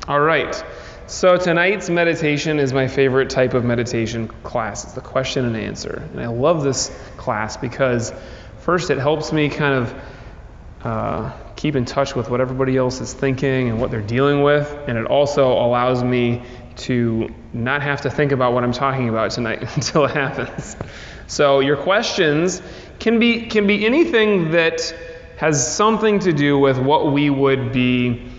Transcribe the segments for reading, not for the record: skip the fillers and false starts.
All right. So tonight's meditation is my favorite type of meditation class. It's the question and answer. And I love this class because first it helps me kind of keep in touch with what everybody else is thinking and what they're dealing with. And it also allows me to not have to think about what I'm talking about tonight until it happens. So your questions can be anything that has something to do with what we would be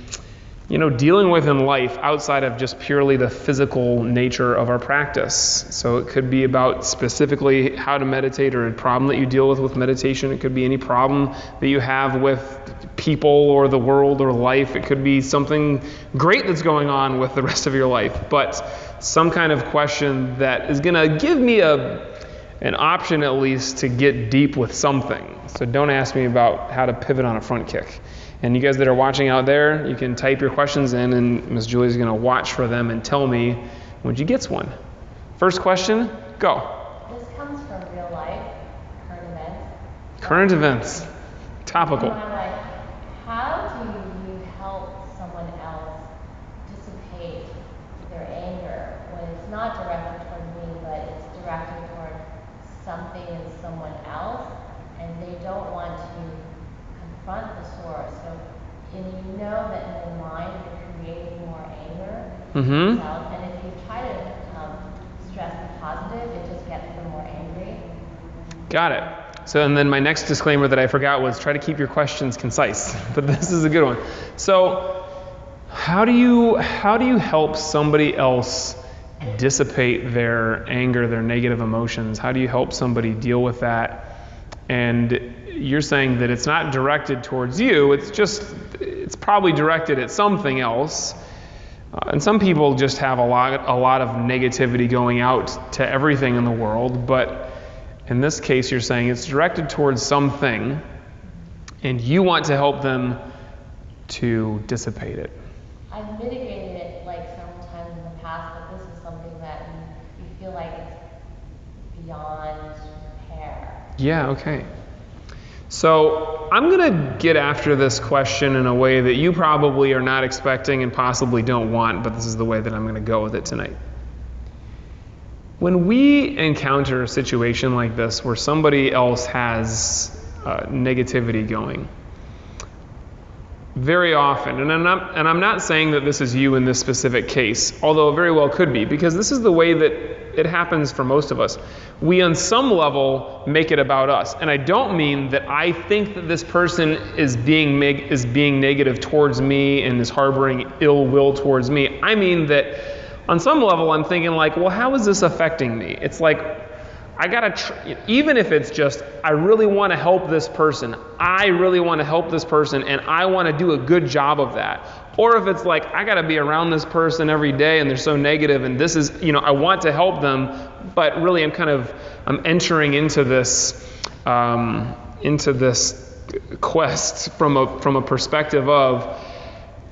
dealing with in life outside of just purely the physical nature of our practice. So it could be about specifically how to meditate or a problem that you deal with meditation. It could be any problem that you have with people or the world or life. It could be something great that's going on with the rest of your life, but some kind of question that is going to give me an option at least to get deep with something. So don't ask me about how to pivot on a front kick. And you guys that are watching out there, you can type your questions in, and Ms. Julie's going to watch for them and tell me when she gets one. First question, go. This comes from real life, current events. Current events, topical. In my life, how do you help someone else dissipate their anger when it's not directed toward me, but it's directed toward something in someone else, and they don't want to confront the source? And you know that in their mind you're creating more anger yourself, and if you try to stress the positive, it just gets them more angry. Got it. So, and then my next disclaimer that I forgot was try to keep your questions concise, but this is a good one. So, how do you help somebody else dissipate their anger, their negative emotions? How do you help somebody deal with that? And you're saying that it's not directed towards you, it's probably directed at something else. And some people just have a lot of negativity going out to everything in the world, but in this case you're saying it's directed towards something, and you want to help them to dissipate it. I've mitigated it several times in the past, but this is something that you feel like it's beyond repair. Yeah, okay. So I'm going to get after this question in a way that you probably are not expecting and possibly don't want, but this is the way that I'm going to go with it tonight. When we encounter a situation like this where somebody else has negativity going, very often, and I'm not saying that this is you in this specific case, although it very well could be, because this is the way that it happens for most of us. We on some level make it about us. And I don't mean that I think that this person is being negative towards me and is harboring ill will towards me. I mean that on some level I'm thinking well, how is this affecting me? It's I gotta, even if it's just, I really want to help this person. I really want to help this person, and I want to do a good job of that. Or if it's I gotta be around this person every day, and they're so negative, and this is, I want to help them, but really I'm entering into this quest from a perspective of,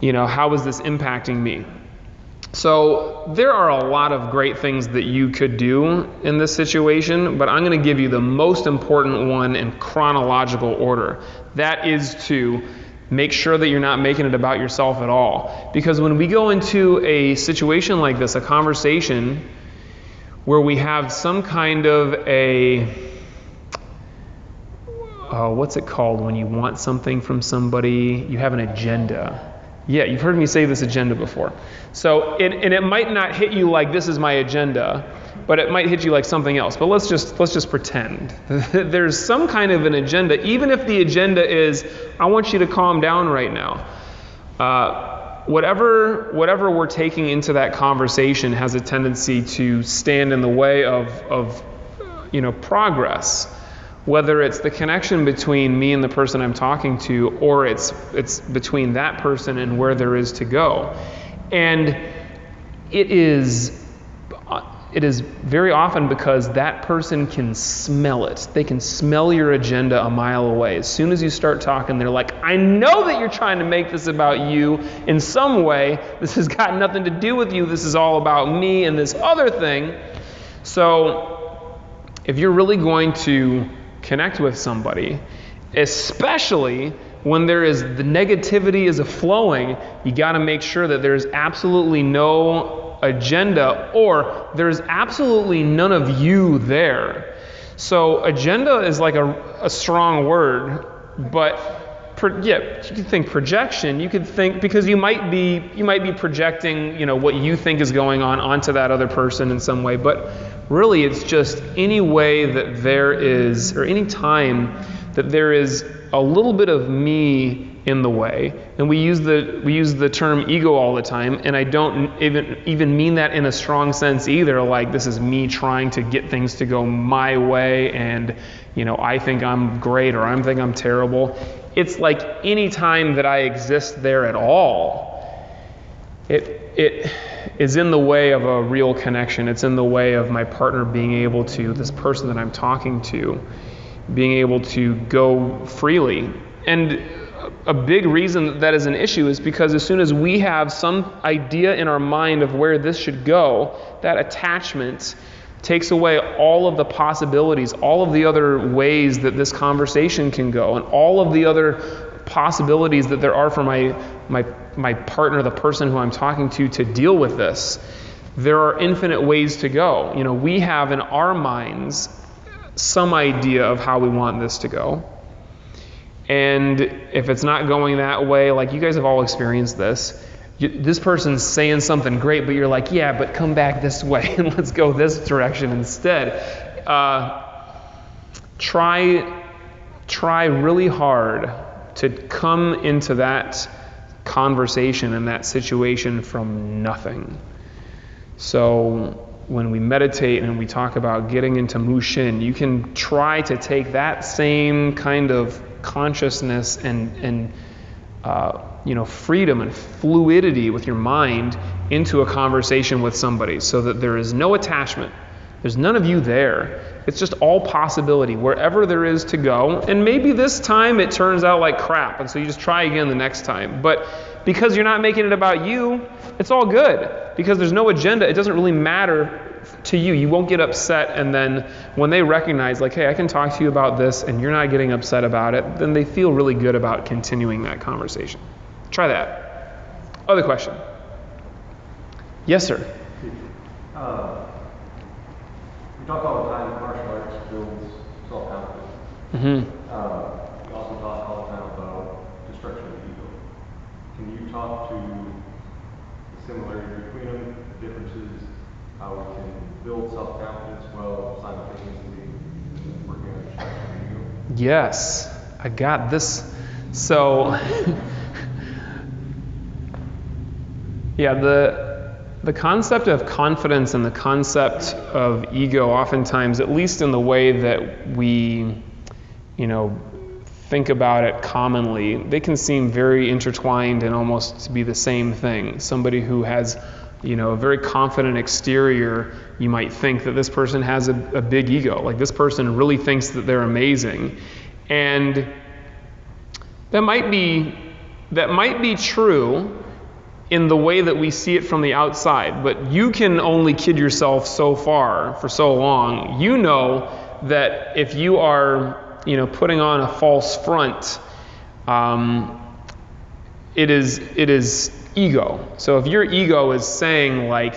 how is this impacting me? So there are a lot of great things that you could do in this situation, but I'm going to give you the most important one in chronological order. That is to make sure that you're not making it about yourself at all. Because when we go into a situation like this, a conversation where we have some kind of what's it called when you want something from somebody? You have an agenda. Yeah, you've heard me say this agenda before. So, it might not hit you like this is my agenda, but it might hit you like something else. But let's just pretend there's some kind of an agenda, even if the agenda is, I want you to calm down right now. Whatever we're taking into that conversation has a tendency to stand in the way of progress. Whether it's the connection between me and the person I'm talking to, or it's between that person and where there is to go. And it is very often because that person can smell it. They can smell your agenda a mile away. As soon as you start talking, they're like, I know that you're trying to make this about you in some way. This has got nothing to do with you. This is all about me and this other thing. So if you're really going to connect with somebody, especially when the negativity is flowing, you got to make sure that there's absolutely no agenda, or there's absolutely none of you there. So agenda is like a strong word, but you could think projection. You could think, because you might be projecting, what you think is going on onto that other person in some way. But really, it's just any way that there is, or any time that there is a little bit of me in the way. And we use the term ego all the time, and I don't even mean that in a strong sense either. Like, this is me trying to get things to go my way, and I think I'm great, or I think I'm terrible. It's like any time that I exist there at all, it is in the way of a real connection. It's in the way of my partner being able to, this person that I'm talking to, being able to go freely. And a big reason that is an issue is because as soon as we have some idea in our mind of where this should go, that attachment takes away all of the possibilities, all of the other ways that this conversation can go, and all of the other possibilities that there are for my partner, the person who I'm talking to deal with this. There are infinite ways to go. We have in our minds some idea of how we want this to go. And if it's not going that way, like you guys have all experienced this, this person's saying something great, but you're like, yeah, but come back this way and let's go this direction instead. Try really hard to come into that conversation and that situation from nothing. So when we meditate and we talk about getting into mushin, you can try to take that same kind of consciousness and freedom and fluidity with your mind into a conversation with somebody, so that there is no attachment. There's none of you there. It's just all possibility, wherever there is to go. And maybe this time it turns out like crap, and so you just try again the next time. But because you're not making it about you, it's all good. Because there's no agenda, it doesn't really matter to you. You won't get upset, and then when they recognize, like, hey, I can talk to you about this, and you're not getting upset about it, then they feel really good about continuing that conversation. Try that. Other question? Yes, sir. We talk all the time that martial arts builds self-confidence. We also talk all the time about destruction of the ego. Can you talk to the similarity between them, the differences, how we can build self-confidence while simultaneously working on destruction of the ego? Yes, I got this. So, yeah, the concept of confidence and the concept of ego, oftentimes, at least in the way that we, think about it commonly, they can seem very intertwined and almost to be the same thing. Somebody who has, a very confident exterior, you might think that this person has a big ego. Like, this person really thinks that they're amazing. And that might be true in the way that we see it from the outside, but you can only kid yourself so far for so long. You know that if you are, putting on a false front, it is ego. So if your ego is saying, like,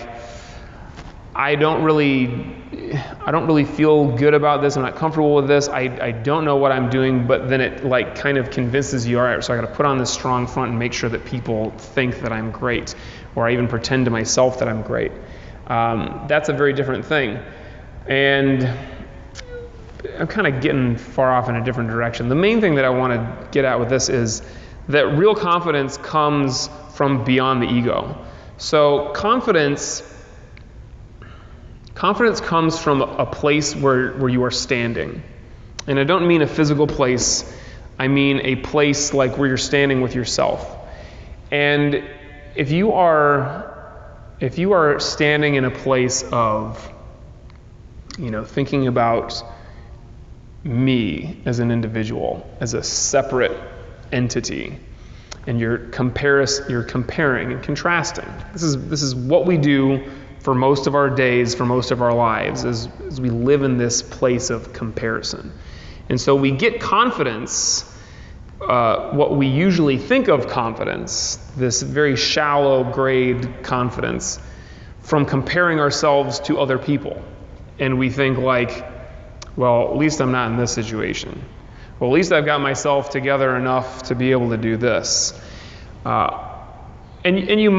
I don't really feel good about this, I'm not comfortable with this, I don't know what I'm doing, but then it like kind of convinces you, all right, so I got to put on this strong front and make sure that people think that I'm great, or I even pretend to myself that I'm great. That's a very different thing. And I'm kind of getting far off in a different direction. The main thing that I want to get at with this is that real confidence comes from beyond the ego. So confidence comes from a place where you are standing. And I don't mean a physical place. I mean a place like where you're standing with yourself. And if you are standing in a place of, thinking about me as an individual, as a separate entity, and you're comparing and contrasting. This is what we do for most of our days, for most of our lives, as we live in this place of comparison. And so we get confidence what we usually think of confidence, this very shallow grade confidence, from comparing ourselves to other people. And we think like, well, at least I'm not in this situation. Well, at least I've got myself together enough to be able to do this. And you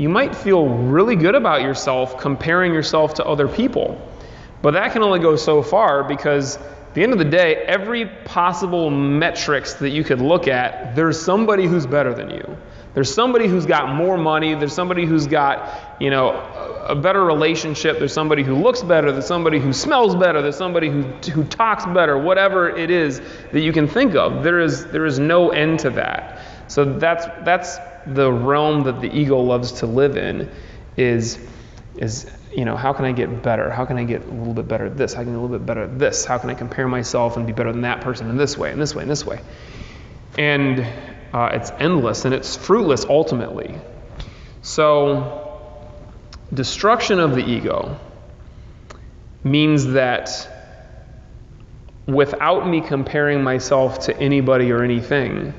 might feel really good about yourself comparing yourself to other people. But that can only go so far, because at the end of the day, every possible metrics that you could look at, there's somebody who's better than you. There's somebody who's got more money. There's somebody who's got, a better relationship. There's somebody who looks better. There's somebody who smells better. There's somebody who talks better. Whatever it is that you can think of, there is no end to that. So that's the realm that the ego loves to live in, is how can I get better? How can I get a little bit better at this? How can I get a little bit better at this? How can I compare myself and be better than that person in this way, and this way, and this way? And it's endless, and it's fruitless ultimately. So destruction of the ego means that without me comparing myself to anybody or anything,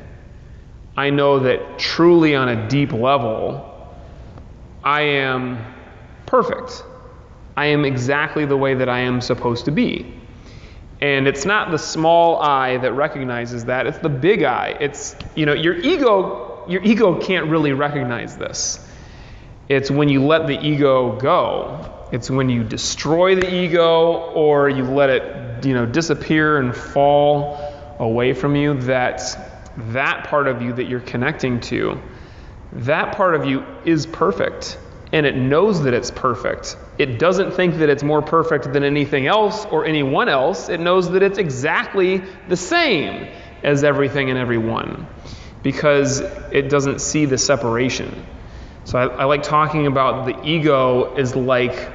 I know that truly on a deep level, I am perfect. I am exactly the way that I am supposed to be. And it's not the small I that recognizes that, it's the big I. It's, your ego can't really recognize this. It's when you let the ego go. It's when you destroy the ego, or you let it, disappear and fall away from you, that part of you that you're connecting to, that part of you is perfect. And it knows that it's perfect. It doesn't think that it's more perfect than anything else or anyone else. It knows that it's exactly the same as everything and everyone, because it doesn't see the separation. So I like talking about the ego is like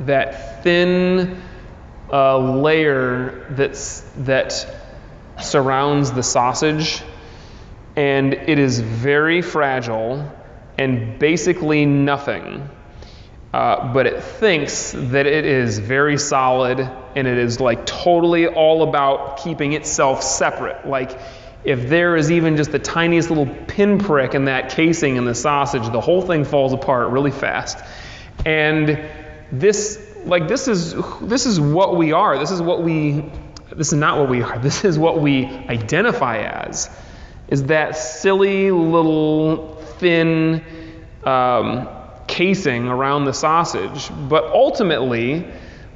that thin layer that surrounds the sausage, and it is very fragile and basically nothing, but it thinks that it is very solid, and it is like totally all about keeping itself separate. Like if there is even just the tiniest little pinprick in that casing in the sausage, the whole thing falls apart really fast. And this is what we are. This is not what we are. This is what we identify as, is that silly little thin casing around the sausage. But ultimately,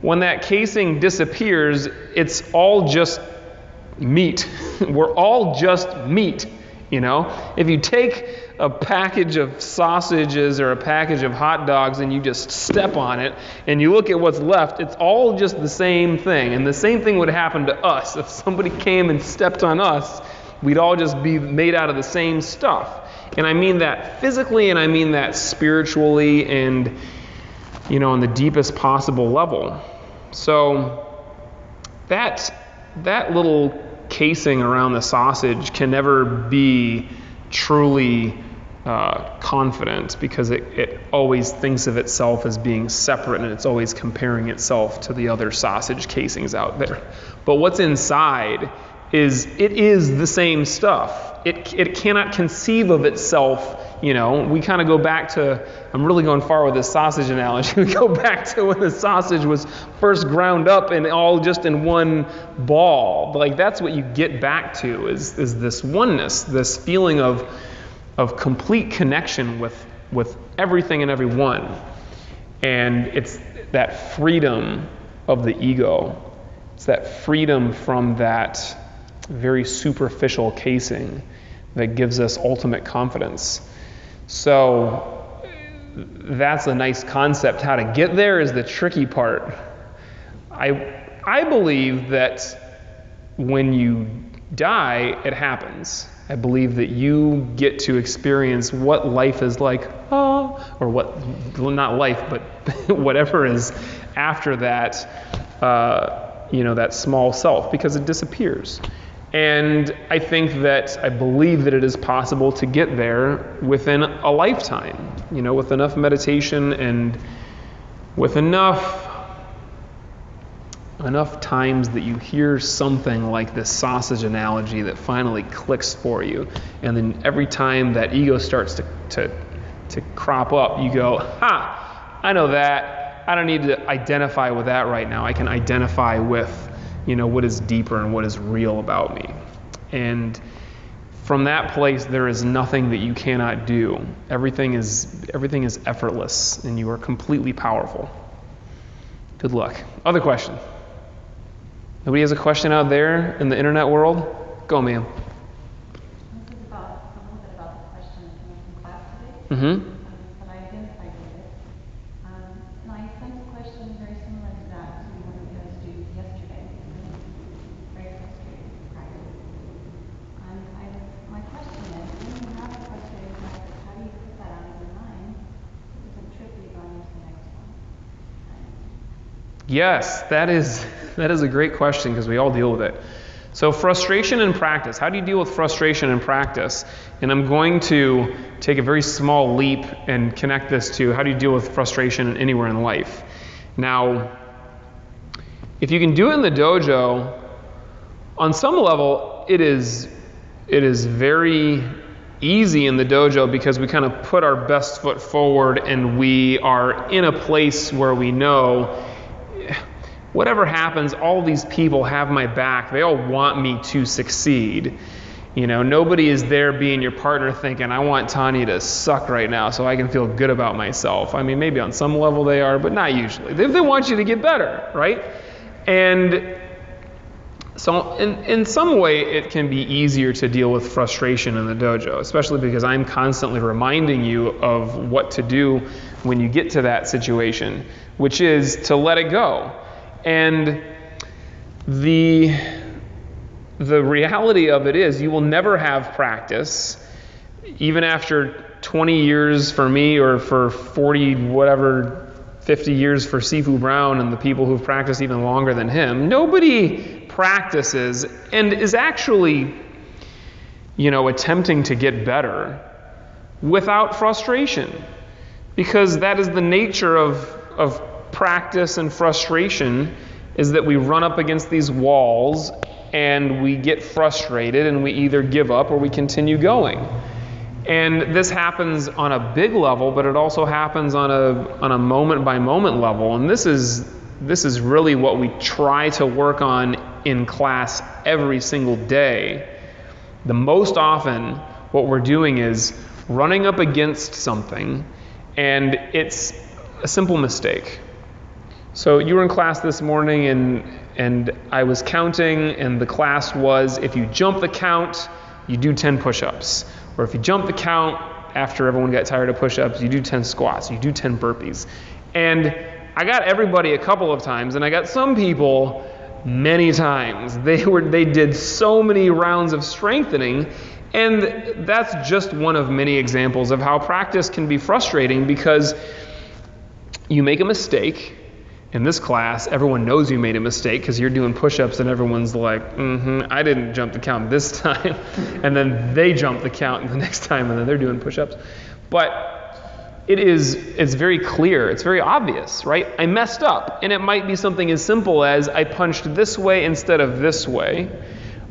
when that casing disappears, it's all just meat. We're all just meat, If you take a package of sausages or a package of hot dogs and you just step on it and you look at what's left, it's all just the same thing. And the same thing would happen to us. If somebody came and stepped on us, we'd all just be made out of the same stuff. And I mean that physically, and I mean that spiritually, and, on the deepest possible level. So that little casing around the sausage can never be truly confident, because it always thinks of itself as being separate, and it's always comparing itself to the other sausage casings out there. But what's inside is the same stuff. It cannot conceive of itself. We kind of go back to, I'm really going far with this sausage analogy. We go back to when the sausage was first ground up and all just in one ball. Like that's what you get back to, is this oneness, this feeling of complete connection with everything and everyone. And it's that freedom of the ego. It's that freedom from that very superficial casing that gives us ultimate confidence. So that's a nice concept. How to get there is the tricky part. I believe that when you die, it happens. I believe that you get to experience what life is like, or what, not life, but whatever is after that, that small self, because it disappears. And I believe that it is possible to get there within a lifetime, with enough meditation and with enough enough times that you hear something like this sausage analogy that finally clicks for you, and then every time that ego starts to crop up, you go, ha, I know that. I don't need to identify with that right now. I can identify with, what is deeper and what is real about me. And from that place, there is nothing that you cannot do. Everything is effortless, and you are completely powerful. Good luck. Other question? Nobody has a question out there in the internet world? Go, ma'am. This is a little bit about the question that came from class today. Mm-hmm. But I identified with it. And I sent a question very similar to that to one of you guys do yesterday. Very frustrating practice. And my question is, when you have a frustrating practice, how do you put that out of your mind? It doesn't trip you going into the next one. Yes, that is a great question because we all deal with it. So frustration in practice. How do you deal with frustration in practice? And I'm going to take a very small leap and connect this to how do you deal with frustration anywhere in life. Now, if you can do it in the dojo, on some level, it is very easy in the dojo because we kind of put our best foot forward and we are in a place where we know whatever happens, all these people have my back. They all want me to succeed. Nobody is there being your partner thinking, I want Tanya to suck right now so I can feel good about myself. I mean, maybe on some level they are, but not usually. They want you to get better, right? And so in some way, it can be easier to deal with frustration in the dojo, especially because I'm constantly reminding you of what to do when you get to that situation, which is to let it go. And the reality of it is you will never have practice, even after 20 years for me or for 40, 50 years for Sifu Brown and the people who've practiced even longer than him. Nobody practices and is actually, attempting to get better without frustration, because that is the nature of practice and frustration, is that we run up against these walls and we get frustrated and we either give up or we continue going. And this happens on a big level, but it also happens on a moment by moment level. And this is really what we try to work on in class every single day. The most often what we're doing is running up against something, and it's a simple mistake. So you were in class this morning and I was counting, and the class was, if you jump the count, you do 10 push-ups. Or if you jump the count after everyone got tired of push-ups, you do 10 squats, you do 10 burpees. And I got everybody a couple of times, and I got some people many times. They did so many rounds of strengthening, and that's just one of many examples of how practice can be frustrating, because you make a mistake. In this class, everyone knows you made a mistake because you're doing push-ups and everyone's like, I didn't jump the count this time. And then they jump the count the next time, and then they're doing push-ups. But it's very clear, it's very obvious, right? I messed up, and it might be something as simple as I punched this way instead of this way,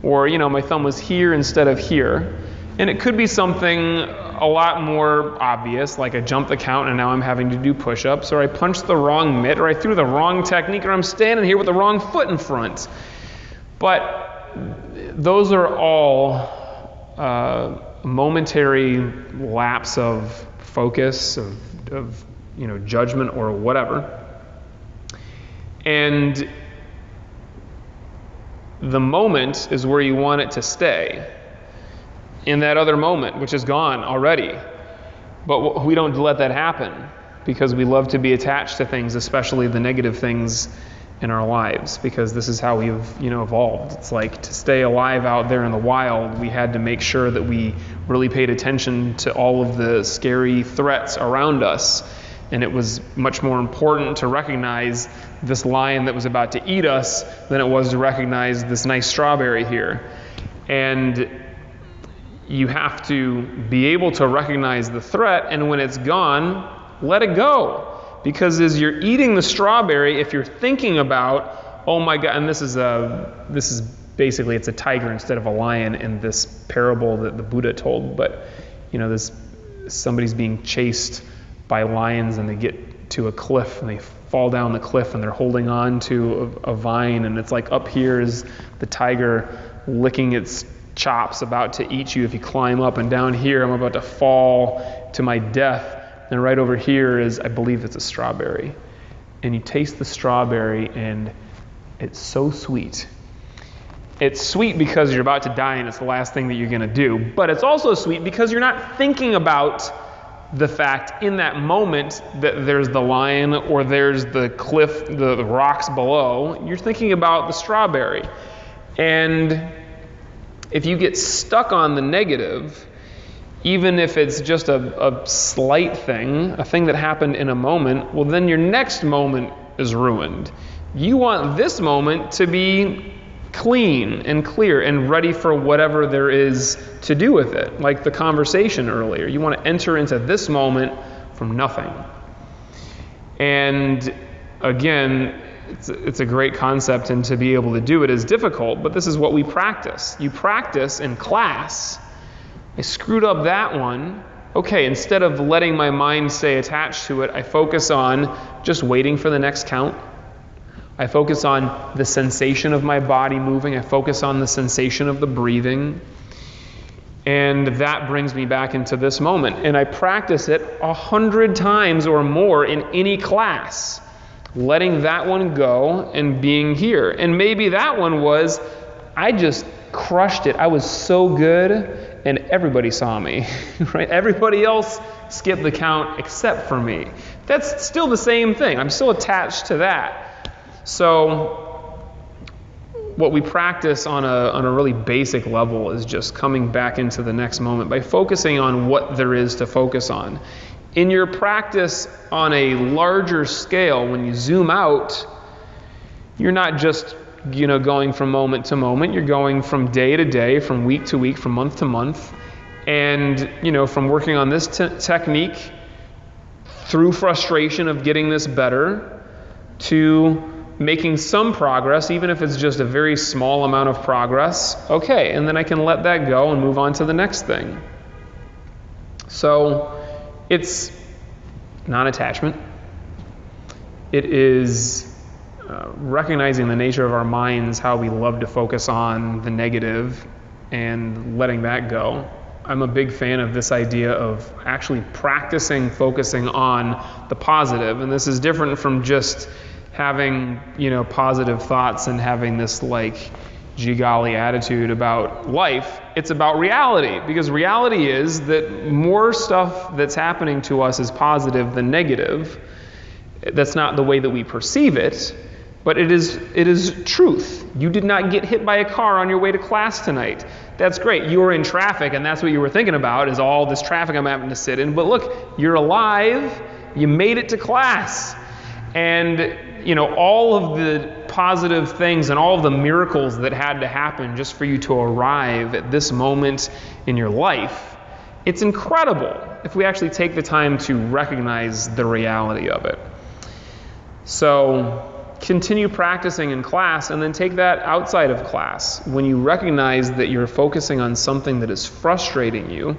or my thumb was here instead of here. And it could be something a lot more obvious, like I jumped the count and now I'm having to do push-ups, or I punched the wrong mitt, or I threw the wrong technique, or I'm standing here with the wrong foot in front. But those are all momentary lapse of focus, of judgment or whatever. And the moment is where you want it to stay. In that other moment, which is gone already. But we don't let that happen because we love to be attached to things, especially the negative things in our lives, because this is how we've evolved. It's like to stay alive out there in the wild, we had to make sure that we really paid attention to all of the scary threats around us. And it was much more important to recognize this lion that was about to eat us than it was to recognize this nice strawberry here. And you have to be able to recognize the threat, and when it's gone, let it go. Because as you're eating the strawberry, if you're thinking about oh my God, and this is basically, it's a tiger instead of a lion in this parable that the Buddha told. But somebody's being chased by lions, and they get to a cliff, and they fall down the cliff, and they're holding on to a vine, and it's like, up here is the tiger licking its chops, about to eat you if you climb up, and down here I'm about to fall to my death, and right over here is, I believe it's a strawberry. And you taste the strawberry, and it's so sweet. It's sweet because you're about to die, and it's the last thing that you're going to do. But it's also sweet because you're not thinking about the fact in that moment that there's the lion or there's the cliff, the rocks below. You're thinking about the strawberry. And if you get stuck on the negative, even if it's just a slight thing, a thing that happened in a moment, well, then your next moment is ruined. You want this moment to be clean and clear and ready for whatever there is to do with it, like the conversation earlier. You want to enter into this moment from nothing. And again, it's a great concept, and to be able to do it is difficult, but this is what we practice. You practice in class. I screwed up that one. Okay, instead of letting my mind stay attached to it, I focus on just waiting for the next count. I focus on the sensation of my body moving. I focus on the sensation of the breathing. And that brings me back into this moment. And I practice it 100 times or more in any class, letting that one go and being here. And maybe that one was, I just crushed it. I was so good, and everybody saw me, right? Everybody else skipped the count except for me. That's still the same thing. I'm still attached to that. So what we practice on a really basic level is just coming back into the next moment by focusing on what there is to focus on. In your practice on a larger scale, when you zoom out, you're not just going from moment to moment. You're going from day to day, from week to week, from month to month. And, from working on this technique through frustration of getting this better to making some progress, even if it's just a very small amount of progress. Okay, and then I can let that go and move on to the next thing. So it's non-attachment. It is recognizing the nature of our minds, how we love to focus on the negative, and letting that go. I'm a big fan of this idea of actually practicing focusing on the positive, and this is different from just having, positive thoughts and having this gee golly attitude about life. It's about reality, because reality is that more stuff that's happening to us is positive than negative. That's not the way that we perceive it, but it is truth. You did not get hit by a car on your way to class tonight. That's great. You were in traffic, and that's what you were thinking about, is all this traffic I'm having to sit in. But look, you're alive. You made it to class. And all of the positive things and all of the miracles that had to happen just for you to arrive at this moment in your life, it's incredible if we actually take the time to recognize the reality of it. So continue practicing in class, and then take that outside of class. When you recognize that you're focusing on something that is frustrating you,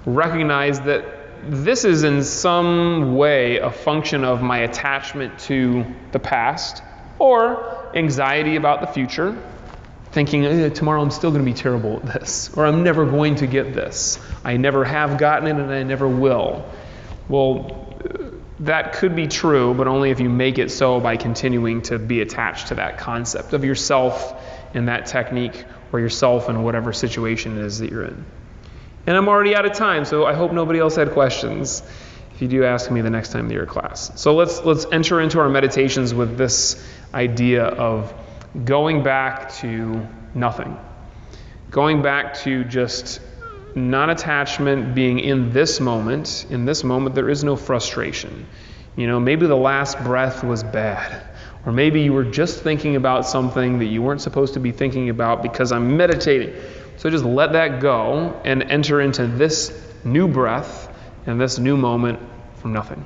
recognize that this is in some way a function of my attachment to the past, or anxiety about the future, thinking tomorrow I'm still going to be terrible at this, or I'm never going to get this. I never have gotten it, and I never will. Well, that could be true, but only if you make it so by continuing to be attached to that concept of yourself and that technique, or yourself in whatever situation it is that you're in. And I'm already out of time, so I hope nobody else had questions. If you do, ask me the next time that you're in class. So let's enter into our meditations with this idea of going back to nothing. Going back to just non-attachment, being in this moment. In this moment, there is no frustration. Maybe the last breath was bad. Or maybe you were just thinking about something that you weren't supposed to be thinking about because I'm meditating. So just let that go and enter into this new breath and this new moment from nothing.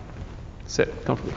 Sit comfortably.